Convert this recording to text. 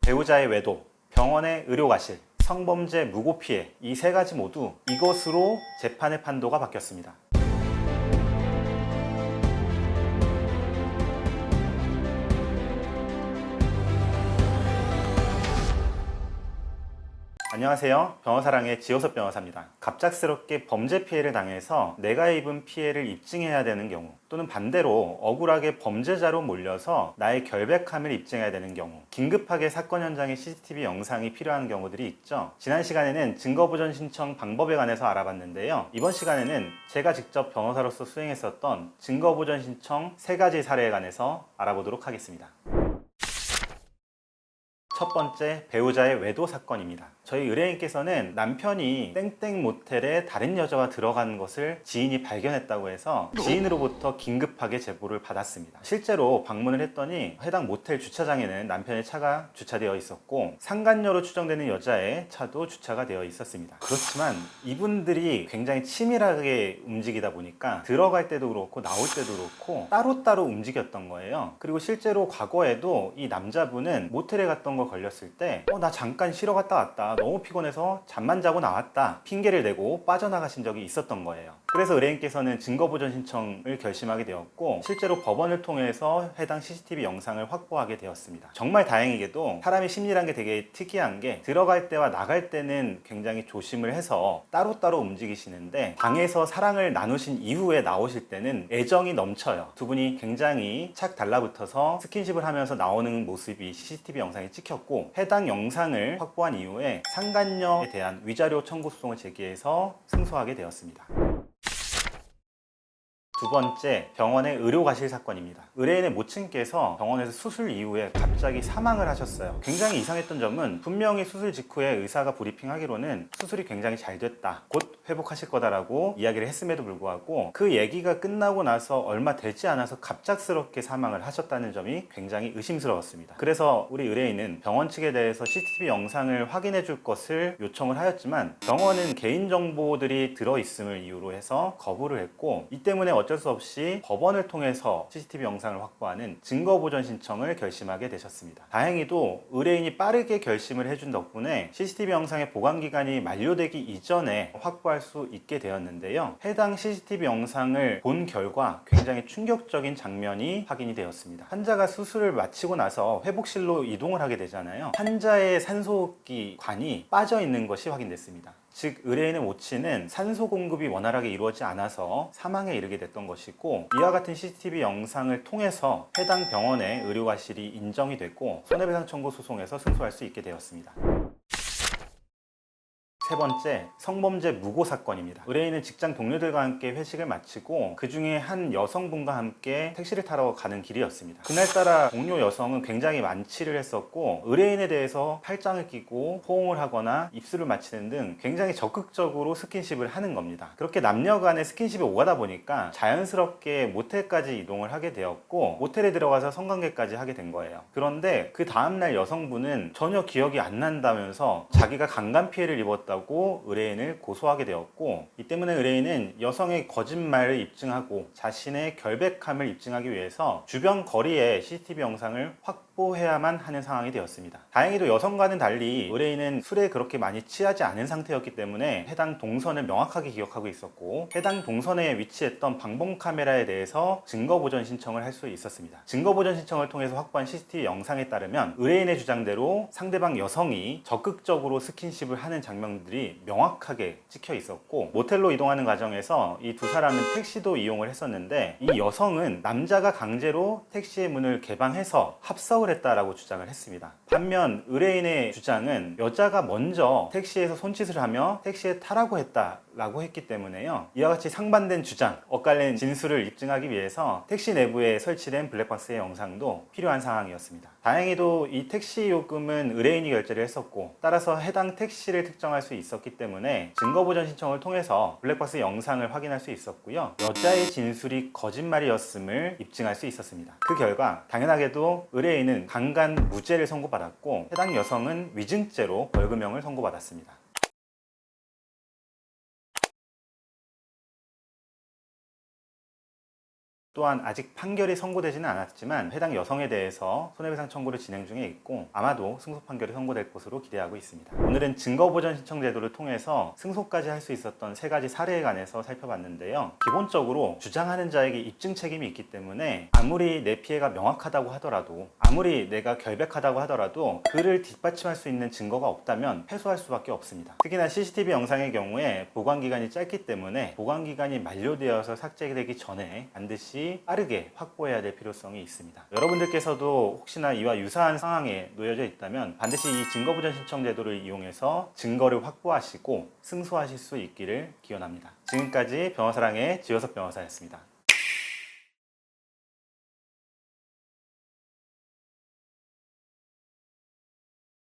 배우자의 외도, 병원의 의료과실, 성범죄 무고피해 이 세 가지 모두 이것으로 재판의 판도가 바뀌었습니다. 안녕하세요. 변호사랑의 지호섭 변호사입니다. 갑작스럽게 범죄 피해를 당해서 내가 입은 피해를 입증해야 되는 경우, 또는 반대로 억울하게 범죄자로 몰려서 나의 결백함을 입증해야 되는 경우, 긴급하게 사건 현장에 CCTV 영상이 필요한 경우들이 있죠. 지난 시간에는 증거보전 신청 방법에 관해서 알아봤는데요. 이번 시간에는 제가 직접 변호사로서 수행했었던 증거보전 신청 3가지 사례에 관해서 알아보도록 하겠습니다. 첫 번째, 배우자의 외도 사건입니다. 저희 의뢰인께서는 남편이 땡땡 모텔에 다른 여자와 들어간 것을 지인이 발견했다고 해서 지인으로부터 긴급하게 제보를 받았습니다. 실제로 방문을 했더니 해당 모텔 주차장에는 남편의 차가 주차되어 있었고 상간녀로 추정되는 여자의 차도 주차가 되어 있었습니다. 그렇지만 이분들이 굉장히 치밀하게 움직이다 보니까 들어갈 때도 그렇고 나올 때도 그렇고 따로따로 움직였던 거예요. 그리고 실제로 과거에도 이 남자분은 모텔에 갔던 거 걸렸을 때 나 잠깐 쉬러 갔다 왔다, 너무 피곤해서 잠만 자고 나왔다 핑계를 대고 빠져나가신 적이 있었던 거예요. 그래서 의뢰인께서는 증거보전 신청을 결심하게 되었고 실제로 법원을 통해서 해당 CCTV 영상을 확보하게 되었습니다. 정말 다행히게도 사람의 심리란 게 되게 특이한 게 들어갈 때와 나갈 때는 굉장히 조심을 해서 따로따로 움직이시는데 방에서 사랑을 나누신 이후에 나오실 때는 애정이 넘쳐요. 두 분이 굉장히 착 달라붙어서 스킨십을 하면서 나오는 모습이 CCTV 영상에 찍혔고 해당 영상을 확보한 이후에 상간녀에 대한 위자료 청구 소송을 제기해서 승소하게 되었습니다. 두 번째, 병원의 의료과실 사건입니다. 의뢰인의 모친께서 병원에서 수술 이후에 갑자기 사망을 하셨어요. 굉장히 이상했던 점은 분명히 수술 직후에 의사가 브리핑하기로는 수술이 굉장히 잘 됐다, 곧 회복하실 거다라고 이야기를 했음에도 불구하고 그 얘기가 끝나고 나서 얼마 되지 않아서 갑작스럽게 사망을 하셨다는 점이 굉장히 의심스러웠습니다. 그래서 우리 의뢰인은 병원 측에 대해서 CCTV 영상을 확인해 줄 것을 요청을 하였지만 병원은 개인정보들이 들어있음을 이유로 해서 거부를 했고 이 때문에 어쩔 수 없이 법원을 통해서 CCTV 영상을 확보하는 증거보전 신청을 결심하게 되셨습니다. 다행히도 의뢰인이 빠르게 결심을 해준 덕분에 CCTV 영상의 보관기간이 만료되기 이전에 확보할 수 있게 되었는데요. 해당 CCTV 영상을 본 결과 굉장히 충격적인 장면이 확인이 되었습니다. 환자가 수술을 마치고 나서 회복실로 이동을 하게 되잖아요. 환자의 산소호흡기 관이 빠져 있는 것이 확인됐습니다. 즉 의뢰인의 모친은 산소 공급이 원활하게 이루어지지 않아서 사망에 이르게 됐던 것이고 이와 같은 CCTV 영상을 통해서 해당 병원의 의료과실이 인정이 됐고 손해배상 청구 소송에서 승소할 수 있게 되었습니다. 세 번째, 성범죄 무고 사건입니다. 의뢰인은 직장 동료들과 함께 회식을 마치고 그 중에 한 여성분과 함께 택시를 타러 가는 길이었습니다. 그날따라 동료 여성은 굉장히 만취를 했었고 의뢰인에 대해서 팔짱을 끼고 포옹을 하거나 입술을 맞히는 등 굉장히 적극적으로 스킨십을 하는 겁니다. 그렇게 남녀 간의 스킨십이 오가다 보니까 자연스럽게 모텔까지 이동을 하게 되었고 모텔에 들어가서 성관계까지 하게 된 거예요. 그런데 그 다음날 여성분은 전혀 기억이 안 난다면서 자기가 강간 피해를 입었다고 의뢰인을 고소하게 되었고 이 때문에 의뢰인은 여성의 거짓말을 입증하고 자신의 결백함을 입증하기 위해서 주변 거리에 CCTV 영상을 확보해야만 하는 상황이 되었습니다. 다행히도 여성과는 달리 의뢰인은 술에 그렇게 많이 취하지 않은 상태였기 때문에 해당 동선을 명확하게 기억하고 있었고 해당 동선에 위치했던 방범 카메라에 대해서 증거보전 신청을 할 수 있었습니다. 증거보전 신청을 통해서 확보한 CCTV 영상에 따르면 의뢰인의 주장대로 상대방 여성이 적극적으로 스킨십을 하는 장면들이 명확하게 찍혀 있었고 모텔로 이동하는 과정에서 이 두 사람은 택시도 이용을 했었는데 이 여성은 남자가 강제로 택시의 문을 개방해서 합석을 했다라고 주장을 했습니다. 반면 의뢰인의 주장은 여자가 먼저 택시에서 손짓을 하며 택시에 타라고 했다라고 했기 때문에요. 이와 같이 상반된 주장, 엇갈린 진술을 입증하기 위해서 택시 내부에 설치된 블랙박스의 영상도 필요한 상황이었습니다. 다행히도 이 택시 요금은 의뢰인이 결제를 했었고 따라서 해당 택시를 특정할 수 있었기 때문에 증거보전 신청을 통해서 블랙박스 영상을 확인할 수 있었고요. 여자의 진술이 거짓말이었음을 입증할 수 있었습니다. 그 결과 당연하게도 의뢰인은 강간 무죄를 선고받았고 해당 여성은 위증죄로 벌금형을 선고받았습니다. 또한 아직 판결이 선고되지는 않았지만 해당 여성에 대해서 손해배상 청구를 진행 중에 있고 아마도 승소 판결이 선고될 것으로 기대하고 있습니다. 오늘은 증거보전 신청 제도를 통해서 승소까지 할 수 있었던 3가지 사례에 관해서 살펴봤는데요. 기본적으로 주장하는 자에게 입증 책임이 있기 때문에 아무리 내 피해가 명확하다고 하더라도, 아무리 내가 결백하다고 하더라도 그를 뒷받침할 수 있는 증거가 없다면 패소할 수밖에 없습니다. 특히나 CCTV 영상의 경우에 보관기간이 짧기 때문에 보관기간이 만료되어서 삭제되기 전에 반드시 빠르게 확보해야 될 필요성이 있습니다. 여러분들께서도 혹시나 이와 유사한 상황에 놓여져 있다면 반드시 이 증거보전 신청 제도를 이용해서 증거를 확보하시고 승소하실 수 있기를 기원합니다. 지금까지 변호사랑의 지효석 변호사였습니다.